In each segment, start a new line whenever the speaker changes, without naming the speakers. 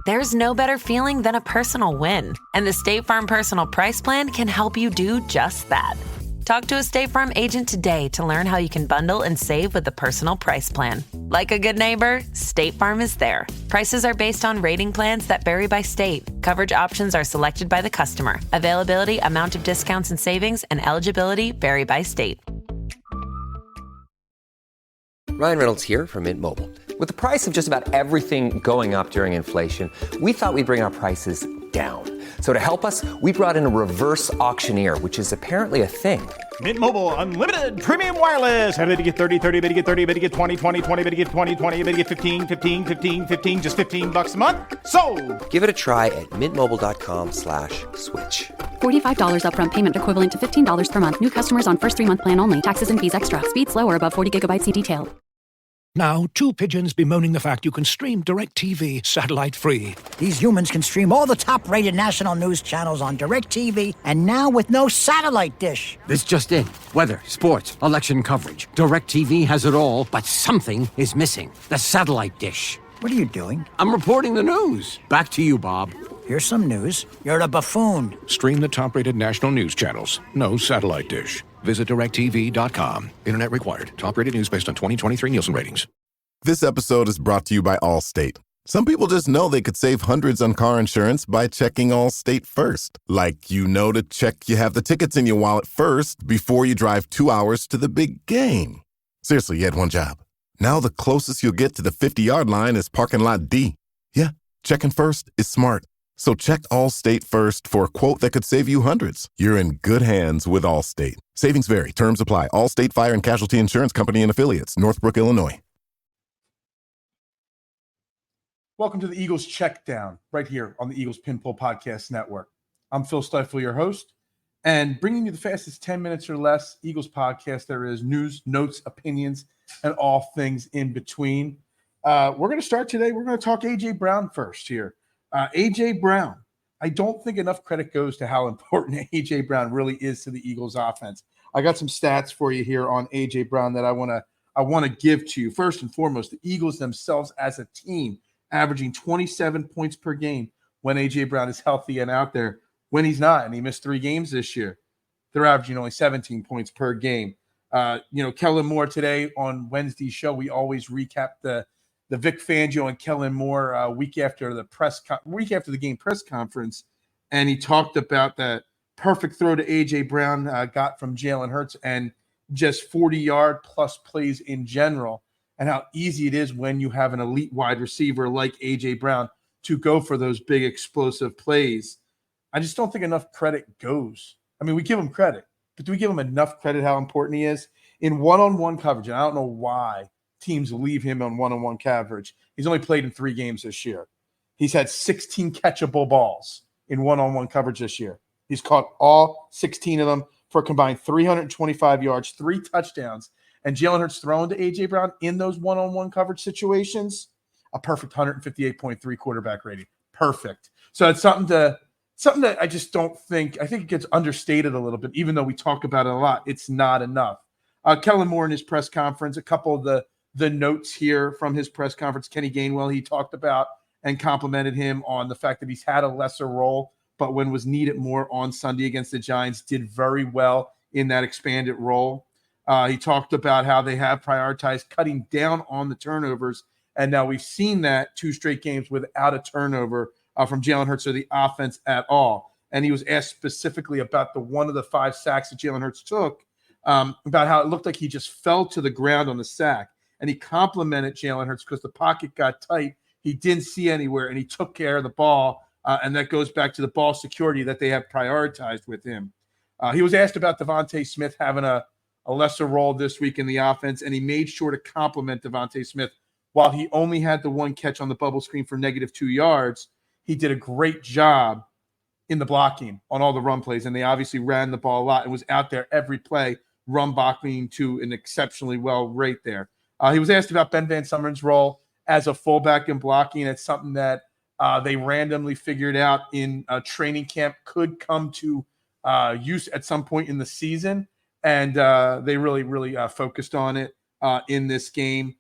There's no better feeling than a personal win, and the State Farm Personal Price Plan can help you do just that. Talk to a State Farm agent today to learn how you can bundle and save with the Personal Price Plan. Like a good neighbor, State Farm is there. Prices are based on rating plans that vary by state. Coverage options are selected by the customer. Availability, amount of discounts and savings, and eligibility vary by state.
Ryan Reynolds here from Mint Mobile. With the price of just about everything going up during inflation, we thought we'd bring our prices down. So to help us, we brought in a reverse auctioneer, which is apparently a thing.
Mint Mobile Unlimited Premium Wireless. How to get 30, 30, bit to get 30, bit to get 20, 20, 20, bit to get 20, 20, bit to get 15, 15, 15, 15, just $15 a month? Sold!
Give it a try at mintmobile.com/switch.
$45 upfront payment equivalent to $15 per month. New customers on first 3-month plan only. Taxes and fees extra. Speed slower above 40 gigabytes. See detail.
Now, two pigeons bemoaning the fact you can stream DirecTV satellite-free.
These humans can stream all the top-rated national news channels on DirecTV, and now with no satellite dish.
This just in. Weather, sports, election coverage. DirecTV has it all, but something is missing. The satellite dish.
What are you doing?
I'm reporting the news. Back to you, Bob.
Here's some news. You're a buffoon.
Stream the top-rated national news channels. No satellite dish. Visit DirecTV.com. Internet required. Top-rated news based on 2023 Nielsen ratings.
This episode is brought to you by Allstate. Some people just know they could save hundreds on car insurance by checking Allstate first. Like, to check you have the tickets in your wallet first before you drive 2 hours to the big game. Seriously, you had one job. Now the closest you'll get to the 50-yard line is parking lot D. Yeah, checking first is smart. So check Allstate first for a quote that could save you hundreds. You're in good hands with Allstate. Savings vary. Terms apply. Allstate Fire and Casualty Insurance Company and Affiliates. Northbrook, Illinois.
Welcome to the Eagles Checkdown, right here on the Eagles Pinball Podcast Network. I'm Phil Stiefel, your host, and bringing you the fastest 10 minutes or less Eagles podcast there is: news, notes, opinions, and all things in between. We're going to start today. We're going to talk A.J. Brown first here. A.J. Brown, I don't think enough credit goes to how important A.J. Brown really is to the Eagles offense. I got some stats for you here on A.J. Brown that I want to give to you. First and foremost, the Eagles themselves as a team averaging 27 points per game when A.J. Brown is healthy and out there. When he's not, and he missed 3 games this year, they're averaging only 17 points per game. Kellen Moore today on Wednesday's show, we always recap the Vic Fangio and Kellen Moore week after the game press conference, and he talked about that perfect throw to A.J. Brown got from Jalen Hurts and just 40-yard plus plays in general, and how easy it is when you have an elite wide receiver like A.J. Brown to go for those big explosive plays. I just don't think enough credit goes. I mean, we give him credit, but do we give him enough credit how important he is in one-on-one coverage? And I don't know why teams leave him on one-on-one coverage. He's only played in 3 games this year. He's had 16 catchable balls in one-on-one coverage this year. He's caught all 16 of them for a combined 325 yards, 3 touchdowns. And Jalen Hurts throwing to A.J. Brown in those one-on-one coverage situations, a perfect 158.3 quarterback rating. Perfect. So it's something that I just don't think – I think it gets understated a little bit, even though we talk about it a lot. It's not enough. Kellen Moore in his press conference, a couple of the notes here from his press conference, Kenny Gainwell, he talked about and complimented him on the fact that he's had a lesser role, but when was needed more on Sunday against the Giants, did very well in that expanded role. He talked about how they have prioritized cutting down on the turnovers, and now we've seen that 2 straight games without a turnover from Jalen Hurts or the offense at all. And he was asked specifically about one of the 5 sacks that Jalen Hurts took, about how it looked like he just fell to the ground on the sack. And he complimented Jalen Hurts because the pocket got tight. He didn't see anywhere, and he took care of the ball. And that goes back to the ball security that they have prioritized with him. He was asked about Devontae Smith having a lesser role this week in the offense, and he made sure to compliment Devontae Smith. While he only had the 1 catch on the bubble screen for -2 yards, he did a great job in the blocking on all the run plays, and they obviously ran the ball a lot and was out there every play, run blocking to an exceptionally well rate there. He was asked about Ben Van Summer's role as a fullback in blocking. It's something that they randomly figured out in training camp could come to use at some point in the season, and they really focused on it in this game.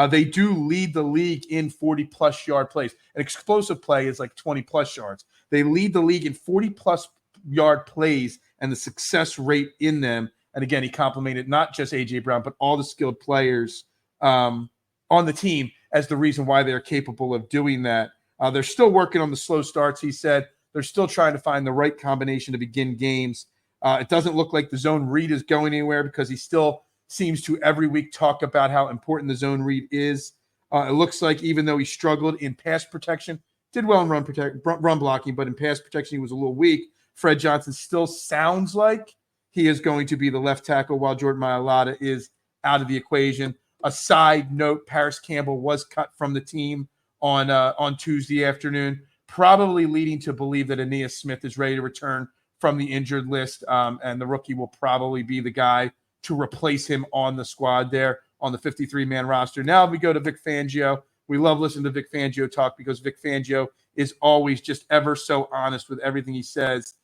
They do lead the league in 40-plus yard plays. An explosive play is like 20-plus yards. They lead the league in 40-plus yard plays and the success rate in them. And again, he complimented not just A.J. Brown, but all the skilled players on the team as the reason why they're capable of doing that. They're still working on the slow starts, he said. They're still trying to find the right combination to begin games. It doesn't look like the zone read is going anywhere because he still seems to every week talk about how important the zone read is. It looks like even though he struggled in pass protection, did well in run blocking, but in pass protection he was a little weak. Fred Johnson still sounds like he is going to be the left tackle while Jordan Mailata is out of the equation. A side note, Paris Campbell was cut from the team on Tuesday afternoon, probably leading to believe that Aeneas Smith is ready to return from the injured list, and the rookie will probably be the guy to replace him on the squad there on the 53-man roster. Now we go to Vic Fangio. We love listening to Vic Fangio talk because Vic Fangio is always just ever so honest with everything he says.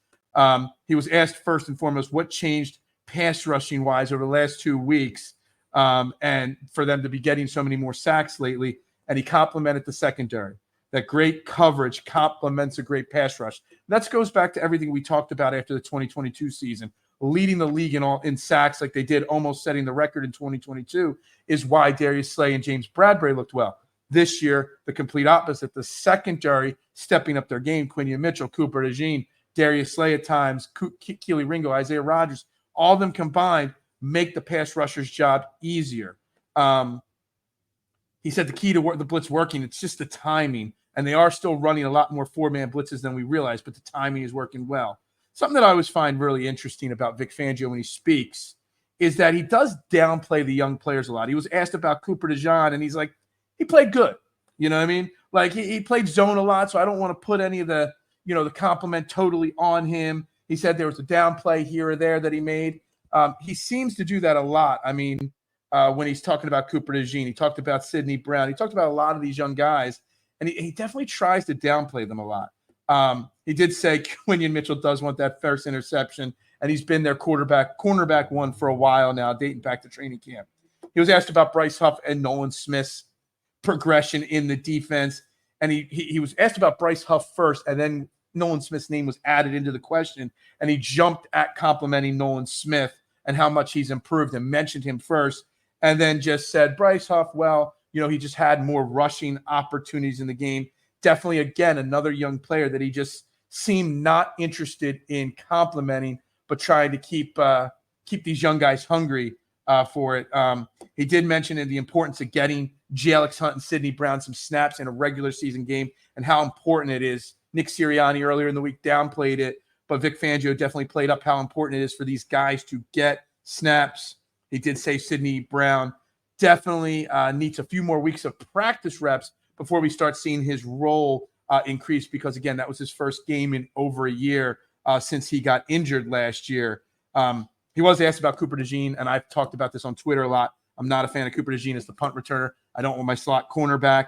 He was asked first and foremost what changed pass rushing wise over the last 2 weeks and for them to be getting so many more sacks lately. And he complimented the secondary. That great coverage complements a great pass rush. That goes back to everything we talked about after the 2022 season. Leading the league in sacks like they did, almost setting the record in 2022, is why Darius Slay and James Bradbury looked well. This year, the complete opposite. The secondary stepping up their game. Quinion Mitchell, Cooper DeJean, Darius Slay at times, Keely Ringo, Isaiah Rodgers, all of them combined make the pass rusher's job easier. He said the key to the blitz working, it's just the timing. And they are still running a lot more four-man blitzes than we realize, but the timing is working well. Something that I always find really interesting about Vic Fangio when he speaks is that he does downplay the young players a lot. He was asked about Cooper DeJean, and he's like, he played good. You know what I mean? Like, he played zone a lot, so I don't want to put any of the compliment totally on him. He said there was a downplay here or there that he made. He seems to do that a lot. I mean, when he's talking about Cooper DeJean, he talked about Sidney Brown. He talked about a lot of these young guys, and he definitely tries to downplay them a lot. He did say Quinion Mitchell does want that first interception, and he's been their cornerback one for a while now, dating back to training camp. He was asked about Bryce Huff and Nolan Smith's progression in the defense, and he was asked about Bryce Huff first, and then Nolan Smith's name was added into the question, and he jumped at complimenting Nolan Smith and how much he's improved and mentioned him first, and then just said, Bryce Huff, well, he just had more rushing opportunities in the game. Definitely, again, another young player that he just seemed not interested in complimenting, but trying to keep these young guys hungry for it. He did mention the importance of getting Alex Hunt and Sidney Brown some snaps in a regular season game and how important it is. Nick Sirianni earlier in the week downplayed it, but Vic Fangio definitely played up how important it is for these guys to get snaps. He did say Sidney Brown definitely needs a few more weeks of practice reps before we start seeing his role increase because, again, that was his first game in over a year since he got injured last year. He was asked about Cooper DeJean, and I've talked about this on Twitter a lot. I'm not a fan of Cooper DeJean as the punt returner. I don't want my slot cornerback.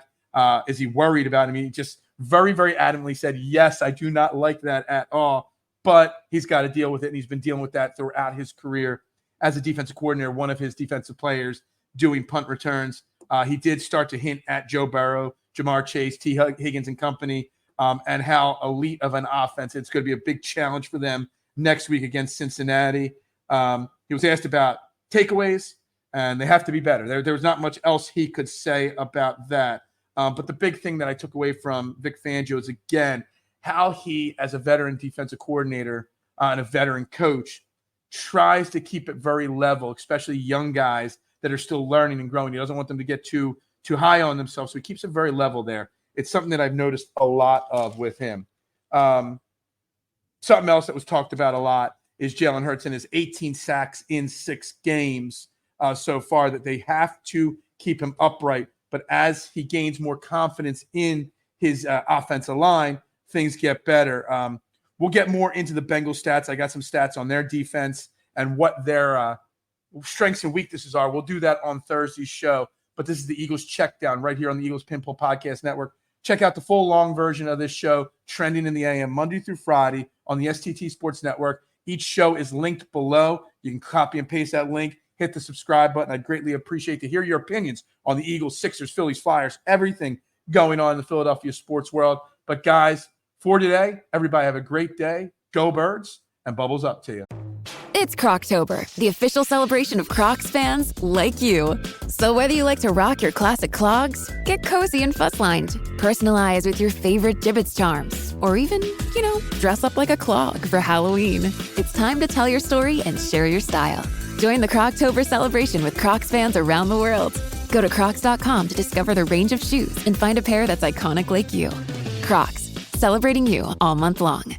Is he worried about him? He just very, very adamantly said, yes, I do not like that at all, but he's got to deal with it, and he's been dealing with that throughout his career as a defensive coordinator, one of his defensive players doing punt returns. He did start to hint at Joe Burrow, Jamar Chase, T. Higgins and company, and how elite of an offense. It's going to be a big challenge for them next week against Cincinnati. He was asked about takeaways, and they have to be better. There was not much else he could say about that. But the big thing that I took away from Vic Fangio is, again, how he, as a veteran defensive coordinator and a veteran coach, tries to keep it very level, especially young guys that are still learning and growing. He doesn't want them to get too high on themselves, so he keeps it very level there. It's something that I've noticed a lot of with him. Something else that was talked about a lot is Jalen Hurts and his 18 sacks in 6 games so far, that they have to keep him upright. But as he gains more confidence in his offensive line, things get better. We'll get more into the Bengals stats. I got some stats on their defense and what their strengths and weaknesses are. We'll do that on Thursday's show. But this is the Eagles Checkdown right here on the Eagles Pinball Podcast Network. Check out the full long version of this show, trending in the AM, Monday through Friday on the STT Sports Network. Each show is linked below. You can copy and paste that link hit the subscribe button. I'd greatly appreciate to hear your opinions on the Eagles, Sixers, Phillies, Flyers, everything going on in the Philadelphia sports world. But guys, for today, everybody have a great day. Go Birds, and bubbles up to you.
It's Croctober, the official celebration of Crocs fans like you. So whether you like to rock your classic clogs, get cozy and fuss-lined, personalize with your favorite Jibbitz charms, or even, dress up like a clog for Halloween, it's time to tell your story and share your style. Join the Croctober celebration with Crocs fans around the world. Go to Crocs.com to discover the range of shoes and find a pair that's iconic like you. Crocs, celebrating you all month long.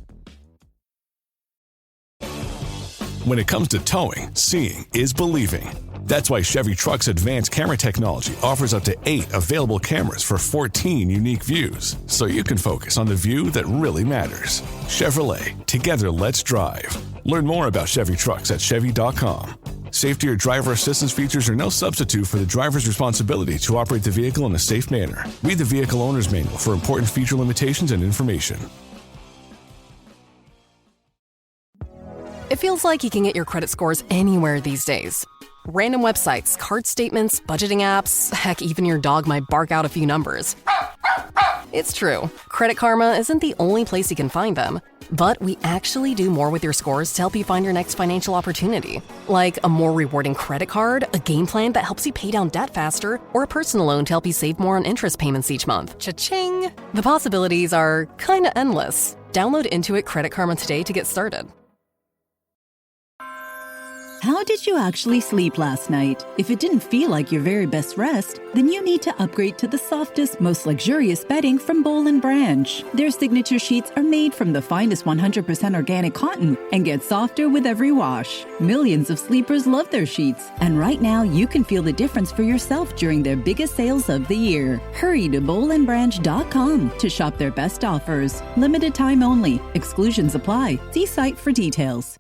When it comes to towing, seeing is believing. That's why Chevy Truck's advanced camera technology offers up to 8 available cameras for 14 unique views, so you can focus on the view that really matters. Chevrolet, together let's drive. Learn more about Chevy Trucks at Chevy.com. Safety or driver assistance features are no substitute for the driver's responsibility to operate the vehicle in a safe manner. Read the vehicle owner's manual for important feature limitations and information.
It feels like you can get your credit scores anywhere these days. Random websites, card statements, budgeting apps, heck, even your dog might bark out a few numbers. It's true. Credit Karma isn't the only place you can find them. But we actually do more with your scores to help you find your next financial opportunity. Like a more rewarding credit card, a game plan that helps you pay down debt faster, or a personal loan to help you save more on interest payments each month. Cha-ching! The possibilities are kinda endless. Download Intuit Credit Karma today to get started.
How did you actually sleep last night? If it didn't feel like your very best rest, then you need to upgrade to the softest, most luxurious bedding from Boll & Branch. Their signature sheets are made from the finest 100% organic cotton and get softer with every wash. Millions of sleepers love their sheets, and right now you can feel the difference for yourself during their biggest sales of the year. Hurry to bollandbranch.com to shop their best offers. Limited time only. Exclusions apply. See site for details.